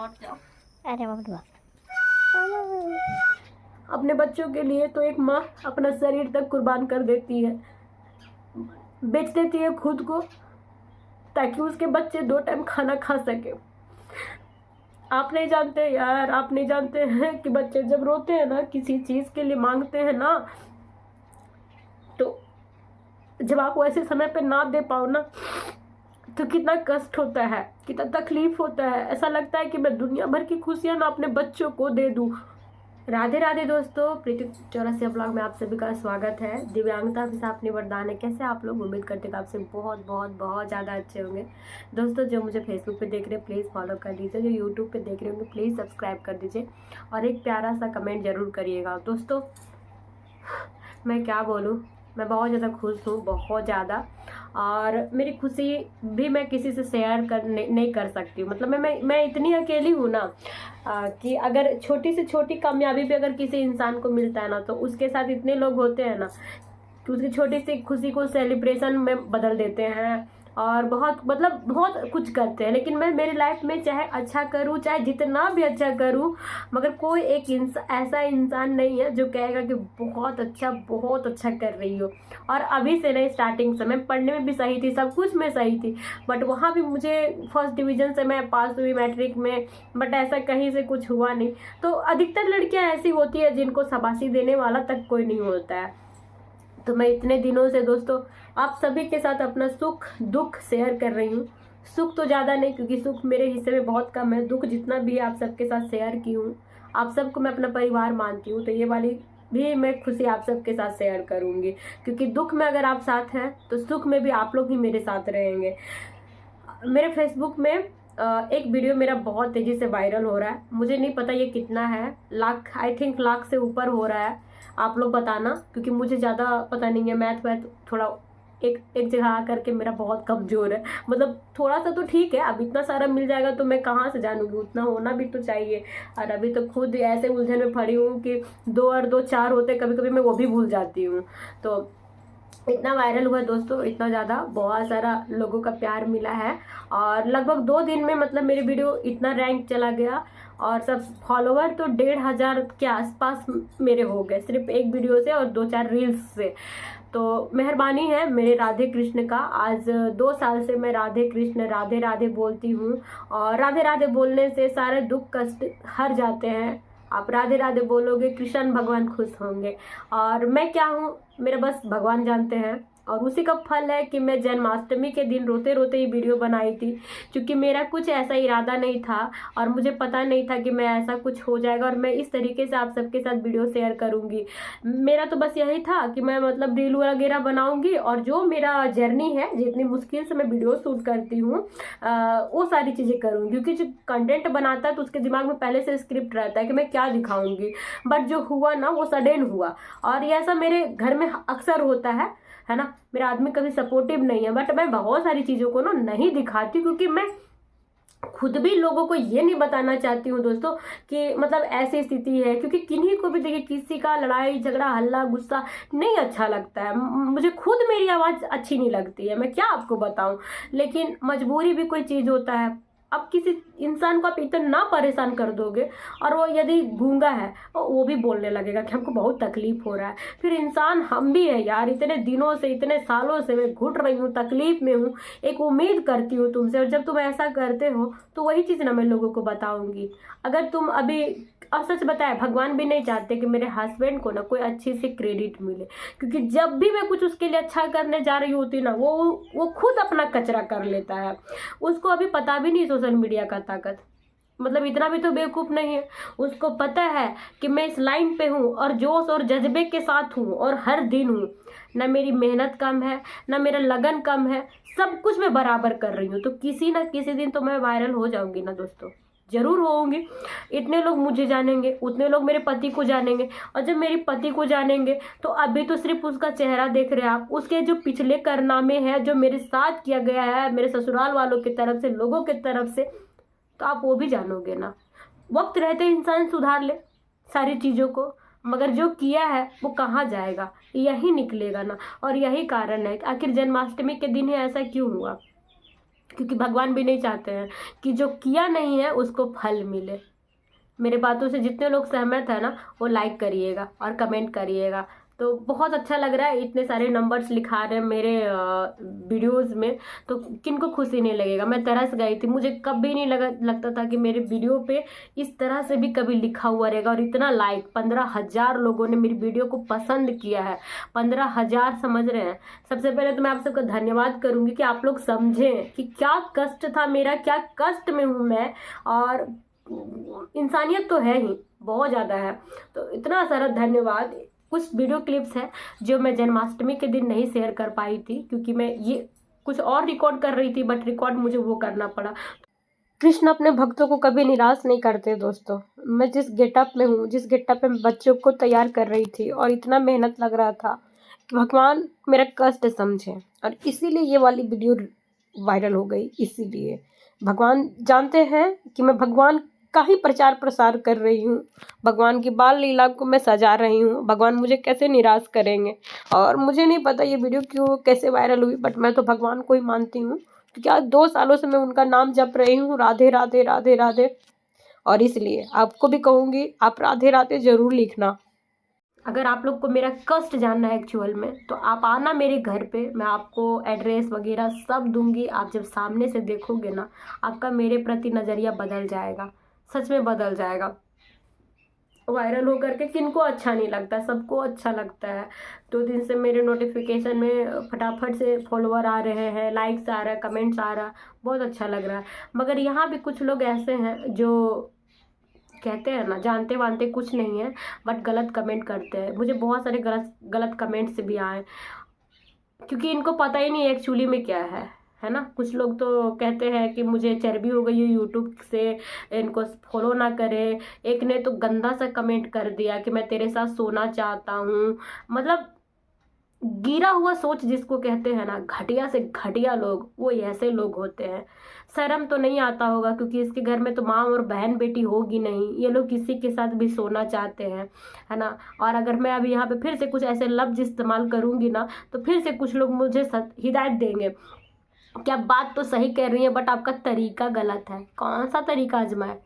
अरे बाबा, अपने बच्चों के लिए तो एक माँ अपना शरीर तक कुर्बान कर देती है, बेच देती है खुद को, ताकि उसके बच्चे 2 टाइम खाना खा सके। आप नहीं जानते यार, आप नहीं जानते हैं कि बच्चे जब रोते हैं ना, किसी चीज़ के लिए मांगते हैं ना, तो जब आप वैसे समय पे ना दे पाओ ना, तो कितना कष्ट होता है, कितना तकलीफ होता है। ऐसा लगता है कि मैं दुनिया भर की खुशियाँ ना अपने बच्चों को दे दूँ। राधे राधे दोस्तों, प्रीति चौरसिया ब्लॉग में आप सभी का स्वागत है। दिव्यांगता हमेशा अपनी वरदान है। कैसे आप लोग? उम्मीद करते हैं आपसे बहुत बहुत बहुत ज़्यादा अच्छे होंगे। दोस्तों, जो मुझे फेसबुक पे देख रहे हैं प्लीज़ फॉलो कर दीजिए, जो यूट्यूब पे देख रहे होंगे प्लीज़ सब्सक्राइब कर दीजिए और एक प्यारा सा कमेंट ज़रूर करिएगा। दोस्तों, मैं क्या बोलूँ, मैं बहुत ज़्यादा खुश हूँ, बहुत ज़्यादा। और मेरी खुशी भी मैं किसी से शेयर नहीं कर सकती हूँ। मतलब मैं इतनी अकेली हूँ ना, कि अगर छोटी से छोटी कामयाबी भी अगर किसी इंसान को मिलता है ना, तो उसके साथ इतने लोग होते हैं ना कि उसकी छोटी सी खुशी को सेलिब्रेशन में बदल देते हैं और बहुत बहुत कुछ करते हैं। लेकिन मैं मेरी लाइफ में चाहे अच्छा करूँ, चाहे जितना भी अच्छा करूँ, मगर कोई एक ऐसा इंसान नहीं है जो कहेगा कि बहुत अच्छा कर रही हो। और अभी से नहीं, स्टार्टिंग से मैं पढ़ने में भी सही थी, सब कुछ में सही थी, बट वहाँ भी मुझे फर्स्ट डिवीज़न से मैं पास हुई मैट्रिक में, बट ऐसा कहीं से कुछ हुआ नहीं। तो अधिकतर लड़कियाँ ऐसी होती है जिनको शाबाशी देने वाला तक कोई नहीं होता है। तो मैं इतने दिनों से दोस्तों आप सभी के साथ अपना सुख दुख शेयर कर रही हूँ। सुख तो ज़्यादा नहीं, क्योंकि सुख मेरे हिस्से में बहुत कम है। दुख जितना भी आप सबके साथ शेयर की हूँ, आप सबको मैं अपना परिवार मानती हूँ, तो ये वाली भी मैं खुशी आप सबके साथ शेयर करूँगी। क्योंकि दुख में अगर आप साथ हैं तो सुख में भी आप लोग ही मेरे साथ रहेंगे। मेरे फेसबुक में एक वीडियो मेरा बहुत तेज़ी से वायरल हो रहा है। मुझे नहीं पता ये कितना है, लाख, आई थिंक लाख से ऊपर हो रहा है। आप लोग बताना, क्योंकि मुझे ज़्यादा पता नहीं है। मैथ थोड़ा एक जगह आकर के मेरा बहुत कमज़ोर है। मतलब थोड़ा सा तो ठीक है, अब इतना सारा मिल जाएगा तो मैं कहाँ से जानूँगी, उतना होना भी तो चाहिए। और अभी तो खुद ऐसे उलझन में पड़ी हूँ कि 2 और 2 4 होते, कभी कभी मैं वो भी भूल जाती हूँ। तो इतना वायरल हुआ दोस्तों, इतना ज़्यादा, बहुत सारा लोगों का प्यार मिला है। और लगभग 2 दिन में मतलब मेरी वीडियो इतना रैंक चला गया और सब फॉलोवर तो 1500 के आसपास मेरे हो गए, सिर्फ एक वीडियो से और 2-4 रील्स से। तो मेहरबानी है मेरे राधे कृष्ण का। आज 2 साल से मैं राधे कृष्ण राधे राधे बोलती हूँ, और राधे राधे बोलने से सारे दुख कष्ट हर जाते हैं। आप राधे राधे बोलोगे, कृष्ण भगवान खुश होंगे। और मैं क्या हूँ, मेरा बस भगवान जानते हैं। और उसी का फल है कि मैं जन्माष्टमी के दिन रोते रोते ही वीडियो बनाई थी, क्योंकि मेरा कुछ ऐसा इरादा नहीं था और मुझे पता नहीं था कि मैं ऐसा कुछ हो जाएगा और मैं इस तरीके से आप सबके साथ वीडियो शेयर करूंगी। मेरा तो बस यही था कि मैं मतलब रील वगैरह बनाऊंगी और जो मेरा जर्नी है, जितनी मुश्किल से मैं वीडियो शूट करती हूँ, वो सारी चीज़ें करूँगी। क्योंकि जो कंटेंट बनाता है तो उसके दिमाग में पहले से स्क्रिप्ट रहता है कि मैं क्या दिखाऊंगी, बट जो हुआ ना वो सडन हुआ। और ये ऐसा मेरे घर में अक्सर होता है ना। मेरा आदमी कभी सपोर्टिव नहीं है, बट मैं बहुत सारी चीज़ों को ना नहीं दिखाती, क्योंकि मैं खुद भी लोगों को ये नहीं बताना चाहती हूँ दोस्तों कि मतलब ऐसी स्थिति है। क्योंकि किन्हीं को भी देखिए, किसी का लड़ाई झगड़ा हल्ला गुस्सा नहीं अच्छा लगता है। मुझे खुद मेरी आवाज़ अच्छी नहीं लगती है, मैं क्या आपको बताऊँ। लेकिन मजबूरी भी कोई चीज़ होता है। अब किसी इंसान को आप इतना परेशान कर दोगे और वो यदि गूंगा है वो भी बोलने लगेगा कि हमको बहुत तकलीफ हो रहा है। फिर इंसान हम भी है यार, इतने दिनों से इतने सालों से मैं घुट रही हूँ, तकलीफ में हूँ, एक उम्मीद करती हूँ तुमसे, और जब तुम ऐसा करते हो तो वही चीज़ ना मैं लोगों को बताऊंगी। अगर तुम अभी, और सच बताए, भगवान भी नहीं चाहते कि मेरे हस्बैंड को ना कोई अच्छी सी क्रेडिट मिले, क्योंकि जब भी मैं कुछ उसके लिए अच्छा करने जा रही होती ना, वो खुद अपना कचरा कर लेता है। उसको अभी पता भी नहीं सोशल मीडिया का ताकत, मतलब इतना भी तो बेवकूफ़ नहीं है। उसको पता है कि मैं इस लाइन पे हूँ और जोश और जज्बे के साथ हूँ और हर दिन हूँ। ना मेरी मेहनत कम है, ना मेरा लगन कम है, सब कुछ मैं बराबर कर रही हूँ। तो किसी ना किसी दिन तो मैं वायरल हो जाऊंगी ना दोस्तों, जरूर होंगे। इतने लोग मुझे जानेंगे, उतने लोग मेरे पति को जानेंगे, और जब मेरे पति को जानेंगे तो अभी तो सिर्फ उसका चेहरा देख रहे हैं आप, उसके जो पिछले कारनामे हैं, जो मेरे साथ किया गया है मेरे ससुराल वालों की तरफ से, लोगों की तरफ से, तो आप वो भी जानोगे ना। वक्त रहते इंसान सुधार ले सारी चीज़ों को, मगर जो किया है वो कहाँ जाएगा, यही निकलेगा ना। और यही कारण है कि आखिर जन्माष्टमी के दिन ही ऐसा क्यों हुआ। क्योंकि भगवान भी नहीं चाहते हैं कि जो किया नहीं है उसको फल मिले। मेरे बातों से जितने लोग सहमत है ना, वो लाइक करिएगा और कमेंट करिएगा। तो बहुत अच्छा लग रहा है, इतने सारे नंबर्स लिखा रहे हैं मेरे वीडियोस में, तो किनको खुशी नहीं लगेगा। मैं तरस गई थी, मुझे कभी नहीं लगता था कि मेरे वीडियो पे इस तरह से भी कभी लिखा हुआ रहेगा। और इतना लाइक, 15,000 लोगों ने मेरी वीडियो को पसंद किया है। 15,000, समझ रहे हैं। सबसे पहले तो मैं आप सबका धन्यवाद करूंगी कि आप लोग समझें कि क्या कष्ट था मेरा, क्या कष्ट में हूँ मैं। और इंसानियत तो है ही, बहुत ज़्यादा है। तो इतना सारा धन्यवाद। कुछ वीडियो क्लिप्स हैं जो मैं जन्माष्टमी के दिन नहीं शेयर कर पाई थी, क्योंकि मैं ये कुछ और रिकॉर्ड कर रही थी, बट रिकॉर्ड मुझे वो करना पड़ा। कृष्ण अपने भक्तों को कभी निराश नहीं करते दोस्तों। मैं जिस गेटअप में हूँ, जिस गेटअप में बच्चों को तैयार कर रही थी, और इतना मेहनत लग रहा था कि भगवान मेरा कष्ट समझे, और इसीलिए ये वाली वीडियो वायरल हो गई। इसीलिए भगवान जानते हैं कि मैं भगवान का ही प्रचार प्रसार कर रही हूँ, भगवान की बाल लीला को मैं सजा रही हूँ। भगवान मुझे कैसे निराश करेंगे। और मुझे नहीं पता ये वीडियो क्यों कैसे वायरल हुई, बट मैं तो भगवान को ही मानती हूँ, क्योंकि आज 2 सालों से मैं उनका नाम जप रही हूँ, राधे राधे राधे राधे। और इसलिए आपको भी कहूँगी, आप राधे राधे जरूर लिखना। अगर आप लोग को मेरा कष्ट जानना है एक्चुअल में, तो आप आना मेरे घर पे, मैं आपको एड्रेस वगैरह सब दूंगी। आप जब सामने से देखोगे ना, आपका मेरे प्रति नज़रिया बदल जाएगा, सच में बदल जाएगा। वायरल होकर के किनको अच्छा नहीं लगता, सबको अच्छा लगता है। 2 दिन से मेरे नोटिफिकेशन में फटाफट से फॉलोअर आ रहे हैं, लाइक्स आ रहा है, कमेंट्स आ रहा है, बहुत अच्छा लग रहा है। मगर यहाँ भी कुछ लोग ऐसे हैं जो कहते हैं ना, जानते वानते कुछ नहीं है, बट गलत कमेंट करते हैं। मुझे बहुत सारे गलत कमेंट्स भी आए, क्योंकि इनको पता ही नहीं एक्चुअली में क्या है ना। कुछ लोग तो कहते हैं कि मुझे चर्बी हो गई है यूट्यूब से, इनको फॉलो ना करें। एक ने तो गंदा सा कमेंट कर दिया कि मैं तेरे साथ सोना चाहता हूँ। मतलब गिरा हुआ सोच जिसको कहते हैं ना, घटिया से घटिया लोग, वो ऐसे लोग होते हैं। शर्म तो नहीं आता होगा, क्योंकि इसके घर में तो माँ और बहन बेटी होगी नहीं, ये लोग किसी के साथ भी सोना चाहते हैं, है ना। और अगर मैं अभी यहाँ पे फिर से कुछ ऐसे लफ्ज इस्तेमाल करूँगी ना, तो फिर से कुछ लोग मुझे हिदायत देंगे कि आप बात तो सही कह रही है, बट आपका तरीका गलत है। कौन सा तरीका आजमाए,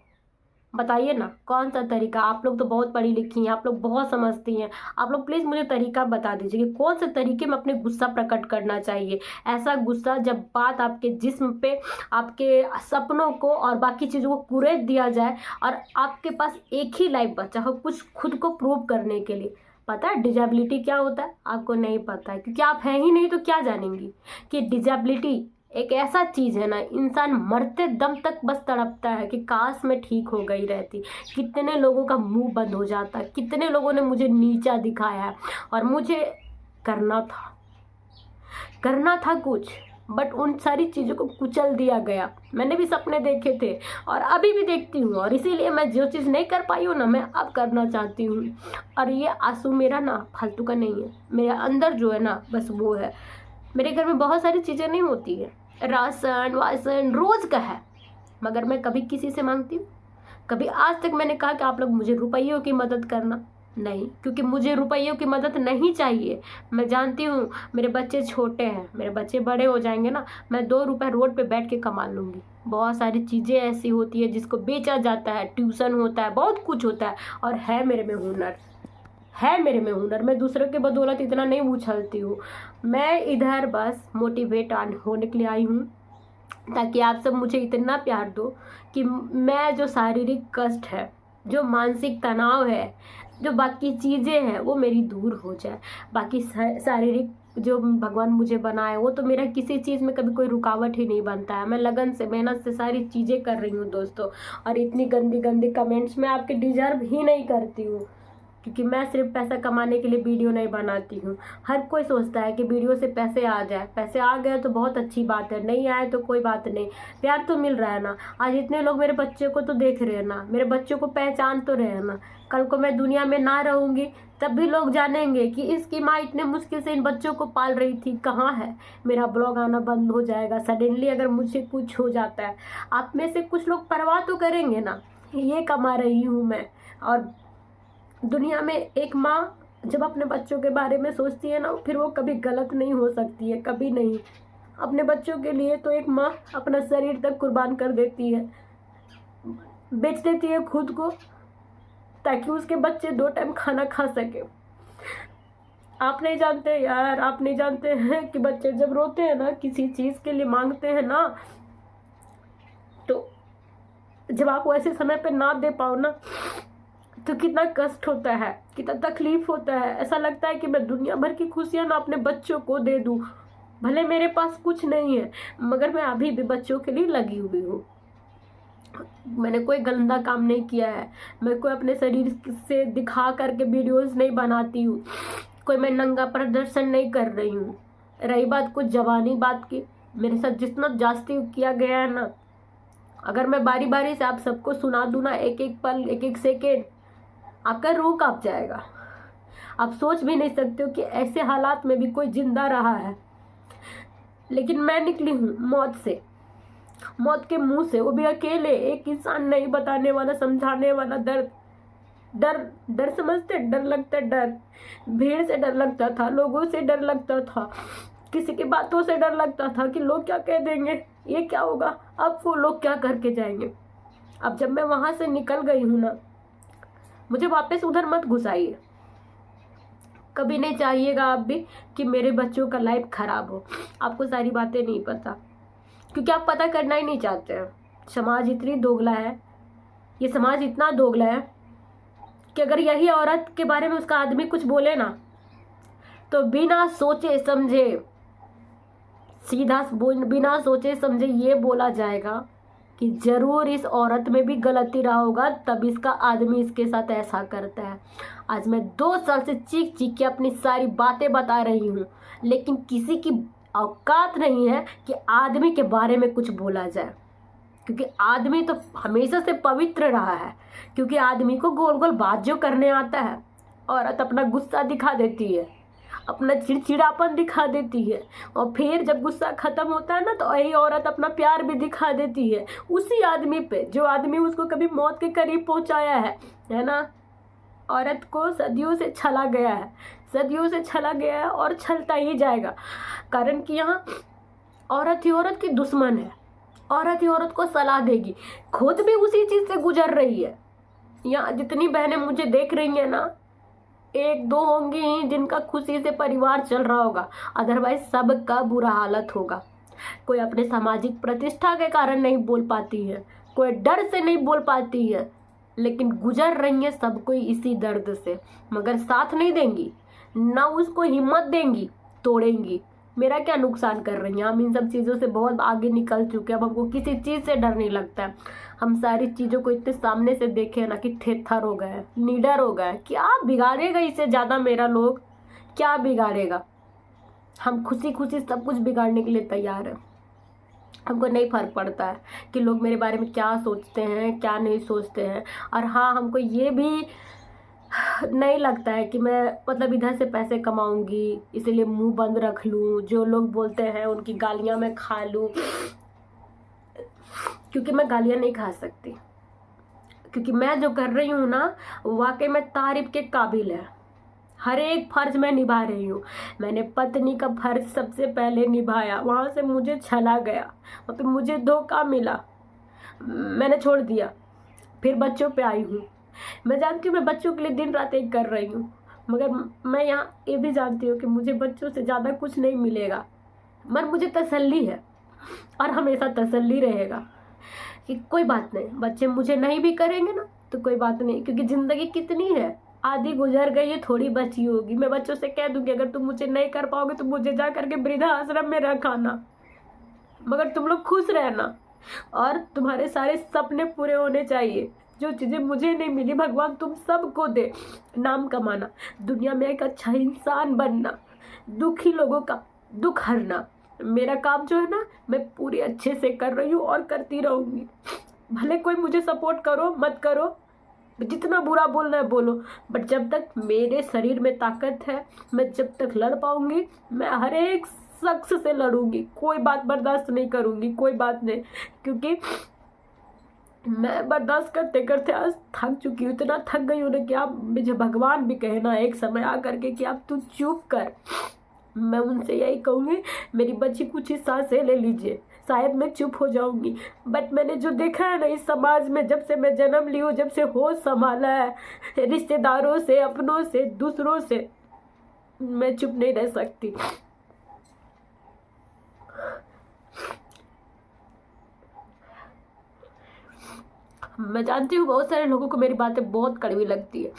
बताइए ना, कौन सा तरीका। आप लोग तो बहुत पढ़ी लिखी हैं, आप लोग बहुत समझती हैं, आप लोग प्लीज़ मुझे तरीका बता दीजिए कि कौन से तरीके में अपने गुस्सा प्रकट करना चाहिए। ऐसा गुस्सा जब बात आपके जिस्म पे, आपके सपनों को और बाकी चीज़ों को कुरेद दिया जाए, और आपके पास एक ही लाइफ बचा हो कुछ खुद को प्रूव करने के लिए। पता है डिजेबिलिटी क्या होता है? आपको नहीं पता है, क्योंकि आप हैं ही नहीं, तो क्या जानेंगी कि डिजेबिलिटी एक ऐसा चीज़ है ना, इंसान मरते दम तक बस तड़पता है कि काश मैं ठीक हो गई रहती। कितने लोगों का मुंह बंद हो जाता है, कितने लोगों ने मुझे नीचा दिखाया है, और मुझे करना था कुछ, बट उन सारी चीज़ों को कुचल दिया गया। मैंने भी सपने देखे थे, और अभी भी देखती हूँ, और इसीलिए मैं जो चीज़ नहीं कर पाई हूँ ना, मैं अब करना चाहती हूँ। और ये आंसू मेरा ना फालतू का नहीं है, मेरे अंदर जो है ना, बस वो है। मेरे घर में बहुत सारी चीज़ें नहीं होती है, राशन वासन रोज़ का है, मगर मैं कभी किसी से मांगती हूँ? कभी आज तक मैंने कहा कि आप लोग मुझे रुपयों की मदद करना? नहीं, क्योंकि मुझे रुपयों की मदद नहीं चाहिए। मैं जानती हूँ मेरे बच्चे छोटे हैं, मेरे बच्चे बड़े हो जाएंगे ना, मैं 2 रुपये रोड पे बैठ के कमा लूँगी। बहुत सारी चीज़ें ऐसी होती है जिसको बेचा जाता है, ट्यूशन होता है, बहुत कुछ होता है, और है मेरे में हुनर। मैं दूसरों के बदौलत इतना नहीं उछलती हूँ। मैं इधर बस मोटिवेट होने के लिए आई हूँ, ताकि आप सब मुझे इतना प्यार दो कि मैं जो शारीरिक कष्ट है, जो मानसिक तनाव है, जो बाकी चीज़ें हैं, वो मेरी दूर हो जाए। बाकी शारीरिक जो भगवान मुझे बनाए, वो तो मेरा किसी चीज़ में कभी कोई रुकावट ही नहीं बनता है। मैं लगन से, मेहनत से सारी चीज़ें कर रही हूँ दोस्तों। और इतनी गंदी गंदी कमेंट्स मैं आपके डिजर्व ही नहीं करती हूँ, क्योंकि मैं सिर्फ पैसा कमाने के लिए वीडियो नहीं बनाती हूँ। हर कोई सोचता है कि वीडियो से पैसे आ जाए, पैसे आ गए तो बहुत अच्छी बात है, नहीं आए तो कोई बात नहीं, प्यार तो मिल रहा है ना। आज इतने लोग मेरे बच्चे को तो देख रहे हैं ना, मेरे बच्चों को पहचान तो रहे हैं ना। कल को मैं दुनिया में ना रहूँगी, तब भी लोग जानेंगे कि इसकी माँ इतने मुश्किल से इन बच्चों को पाल रही थी, कहाँ है। मेरा ब्लॉग आना बंद हो जाएगा सडनली अगर मुझसे कुछ हो जाता है। आप में से कुछ लोग परवाह तो करेंगे ना, ये कमा रही हूँ मैं। और दुनिया में एक माँ जब अपने बच्चों के बारे में सोचती है ना, फिर वो कभी गलत नहीं हो सकती है, कभी नहीं। अपने बच्चों के लिए तो एक माँ अपना शरीर तक कुर्बान कर देती है, बेच देती है खुद को, ताकि उसके बच्चे 2 टाइम खाना खा सके। आप नहीं जानते यार, आप नहीं जानते हैं कि बच्चे जब रोते हैं ना, किसी चीज़ के लिए मांगते हैं ना, तो जब आप वैसे समय पे ना दे पाओ ना, तो कितना कष्ट होता है, कितना तकलीफ होता है। ऐसा लगता है कि मैं दुनिया भर की खुशियाँ ना अपने बच्चों को दे दूँ। भले मेरे पास कुछ नहीं है, मगर मैं अभी भी बच्चों के लिए लगी हुई हूँ। मैंने कोई गंदा काम नहीं किया है, मैं कोई अपने शरीर से दिखा करके वीडियोस नहीं बनाती हूँ, कोई मैं नंगा प्रदर्शन नहीं कर रही हूँ। रही बात कुछ जवानी बात की, मेरे साथ जितना जास्ती किया गया है ना, अगर मैं बारी बारी से आप सबको सुना दूँ ना, एक एक पल, एक एक सेकेंड, आपका रूह कांप जाएगा। आप सोच भी नहीं सकते हो कि ऐसे हालात में भी कोई जिंदा रहा है। लेकिन मैं निकली हूँ मौत से, मौत के मुंह से, वो भी अकेले, एक इंसान नहीं बताने वाला, समझाने वाला। दर्द, डर, डर समझते, डर लगता, डर, भीड़ से डर लगता था, लोगों से डर लगता था, किसी की बातों से डर लगता था कि लोग क्या कह देंगे, ये क्या होगा, अब वो लोग क्या करके जाएंगे। अब जब मैं वहां से निकल गई हूँ ना, मुझे वापस उधर मत घुसाइए। कभी नहीं चाहिएगा आप भी कि मेरे बच्चों का लाइफ खराब हो। आपको सारी बातें नहीं पता, क्योंकि आप पता करना ही नहीं चाहते हैं। समाज इतनी दोगला है, ये समाज इतना दोगला है कि अगर यही औरत के बारे में उसका आदमी कुछ बोले ना, तो बिना सोचे समझे, सीधा बिना सोचे समझे ये बोला जाएगा कि जरूर इस औरत में भी गलती रहा होगा, तब इसका आदमी इसके साथ ऐसा करता है। आज मैं 2 साल से चीख चीख के अपनी सारी बातें बता रही हूँ, लेकिन किसी की औकात नहीं है कि आदमी के बारे में कुछ बोला जाए, क्योंकि आदमी तो हमेशा से पवित्र रहा है। क्योंकि आदमी को गोल गोल बात जो करने आता है, औरत अपना गुस्सा दिखा देती है, अपना चिड़चिड़ापन दिखा देती है, और फिर जब गुस्सा खत्म होता है ना, तो यही औरत अपना प्यार भी दिखा देती है उसी आदमी पे, जो आदमी उसको कभी मौत के करीब पहुंचाया है ना। औरत को सदियों से छला गया है, सदियों से छला गया है और छलता ही जाएगा। कारण कि यहाँ औरत ही औरत की दुश्मन है, औरत ही औरत को सलाह देगी, खुद भी उसी चीज़ से गुजर रही है। यहाँ जितनी बहनें मुझे देख रही हैं ना, 1-2 होंगी ही जिनका खुशी से परिवार चल रहा होगा, अदरवाइज सबका बुरा हालत होगा। कोई अपने सामाजिक प्रतिष्ठा के कारण नहीं बोल पाती है, कोई डर से नहीं बोल पाती है, लेकिन गुजर रही है सब कोई इसी दर्द से, मगर साथ नहीं देंगी, ना उसको हिम्मत देंगी, तोड़ेंगी। मेरा क्या नुकसान कर रही हैं। हम इन सब चीज़ों से बहुत आगे निकल चुके हैं, अब हमको किसी चीज़ से डर नहीं लगता है। हम सारी चीज़ों को इतने सामने से देखे ना कि थेथर हो गए, निडर हो गए। क्या बिगाड़ेगा इससे ज़्यादा मेरा लोग, क्या बिगाड़ेगा। हम खुशी खुशी सब कुछ बिगाड़ने के लिए तैयार हैं। हमको नहीं फर्क पड़ता है कि लोग मेरे बारे में क्या सोचते हैं, क्या नहीं सोचते हैं। और हाँ, हमको ये भी नहीं लगता है कि मैं मतलब इधर से पैसे कमाऊंगी इसलिए मुंह बंद रख लूँ, जो लोग बोलते हैं उनकी गालियाँ मैं खा लूँ, क्योंकि मैं गालियाँ नहीं खा सकती। क्योंकि मैं जो कर रही हूँ ना, वाकई में तारीफ के काबिल है। हर एक फर्ज मैं निभा रही हूँ। मैंने पत्नी का फर्ज सबसे पहले निभाया, वहाँ से मुझे छला गया, वहाँ पे मुझे धोखा मिला, मैंने छोड़ दिया, फिर बच्चों पे आई हूँ। मैं जानती हूँ मैं बच्चों के लिए दिन रात एक कर रही हूँ, मगर मैं यहाँ ये भी जानती हूँ कि मुझे बच्चों से ज़्यादा कुछ नहीं मिलेगा, मगर मुझे तसल्ली है और हमेशा तसल्ली रहेगा कि कोई बात नहीं, बच्चे मुझे नहीं भी करेंगे ना तो कोई बात नहीं, क्योंकि ज़िंदगी कितनी है, आधी गुजर गई है, थोड़ी बची होगी। मैं बच्चों से कह दूँगी अगर तुम मुझे नहीं कर पाओगे तो मुझे जा करके वृद्धाश्रम में रखाना, मगर तुम लोग खुश रहना और तुम्हारे सारे सपने पूरे होने चाहिए। जो चीज़ें मुझे नहीं मिली भगवान तुम सबको दे। नाम कमाना, दुनिया में एक अच्छा इंसान बनना, दुखी लोगों का दुख हरना, मेरा काम जो है ना मैं पूरी अच्छे से कर रही हूँ और करती रहूँगी। भले कोई मुझे सपोर्ट करो मत करो, जितना बुरा बोलना है बोलो, बट जब तक मेरे शरीर में ताकत है, मैं जब तक लड़ पाऊँगी, मैं हर एक शख्स से लड़ूंगी, कोई बात बर्दाश्त नहीं करूँगी, कोई बात नहीं। क्योंकि मैं बर्दाश्त करते करते आज थक चुकी हूँ, इतना थक गई हूँ ना कि आप मुझे भगवान भी कहना एक समय आ करके कि आप तू चुप कर, मैं उनसे यही कहूँगी, मेरी बच्ची कुछ ही सांसें ले लीजिए, शायद मैं चुप हो जाऊंगी। बट मैंने जो देखा है ना इस समाज में, जब से मैं जन्म ली हूँ, जब से होश संभाला है, रिश्तेदारों से, अपनों से, दूसरों से, मैं चुप नहीं रह सकती। मैं जानती हूँ बहुत सारे लोगों को मेरी बातें बहुत कड़वी लगती है,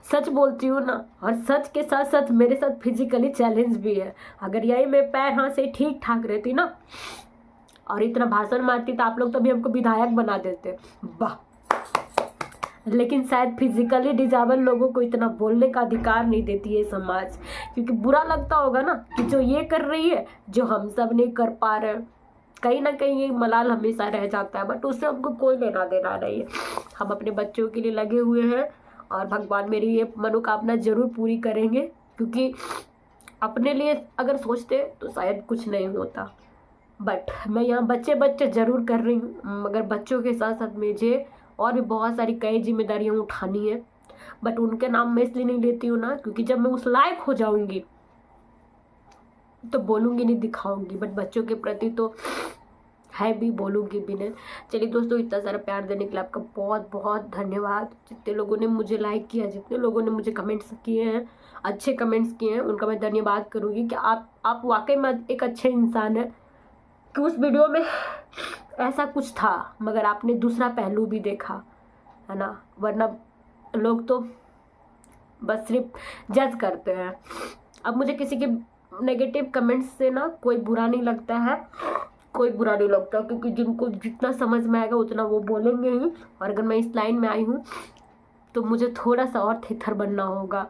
सच बोलती हूँ ना, और सच के साथ साथ मेरे साथ फिजिकली चैलेंज भी है। अगर यही मैं पैर हाथ से ठीक ठाक रहती ना और इतना भाषण मारती तो आप लोग तो भी हमको विधायक बना देते, वाह। लेकिन शायद फिजिकली डिजेबल लोगों को इतना बोलने का अधिकार नहीं देती है समाज, क्योंकि बुरा लगता होगा ना कि जो ये कर रही है जो हम सब नहीं कर पा रहे हैं। कहीं ना कहीं ये मलाल हमेशा रह जाता है, बट उससे हमको कोई लेना देना नहीं है। हम अपने बच्चों के लिए लगे हुए हैं और भगवान मेरी ये मनोकामना जरूर पूरी करेंगे, क्योंकि अपने लिए अगर सोचते तो शायद कुछ नहीं होता। बट मैं यहाँ बच्चे बच्चे ज़रूर कर रही हूँ, मगर बच्चों के साथ साथ मुझे और भी बहुत सारी कई जिम्मेदारियाँ उठानी है। बट उनके नाम मैं इसलिए नहीं लेती हूँ ना, क्योंकि जब मैं उस लायक हो जाऊँगी तो बोलूँगी नहीं, दिखाऊँगी। बट बच्चों के प्रति तो है भी, बोलूँगी भी नहीं। चलिए दोस्तों, इतना सारा प्यार देने के लिए आपका बहुत बहुत धन्यवाद। जितने लोगों ने मुझे लाइक किया, जितने लोगों ने मुझे कमेंट्स किए हैं, अच्छे कमेंट्स किए हैं, उनका मैं धन्यवाद करूँगी कि आप वाकई में एक अच्छे इंसान हैं। कि उस वीडियो में ऐसा कुछ था मगर आपने दूसरा पहलू भी देखा, है ना, वरना लोग तो बस सिर्फ जज करते हैं। अब मुझे किसी के नेगेटिव कमेंट्स से ना कोई बुरा नहीं लगता है, कोई बुरा नहीं लगता, क्योंकि जिनको जितना समझ में आएगा उतना वो बोलेंगे ही। और अगर मैं इस लाइन में आई हूँ तो मुझे थोड़ा सा और थिथर बनना होगा।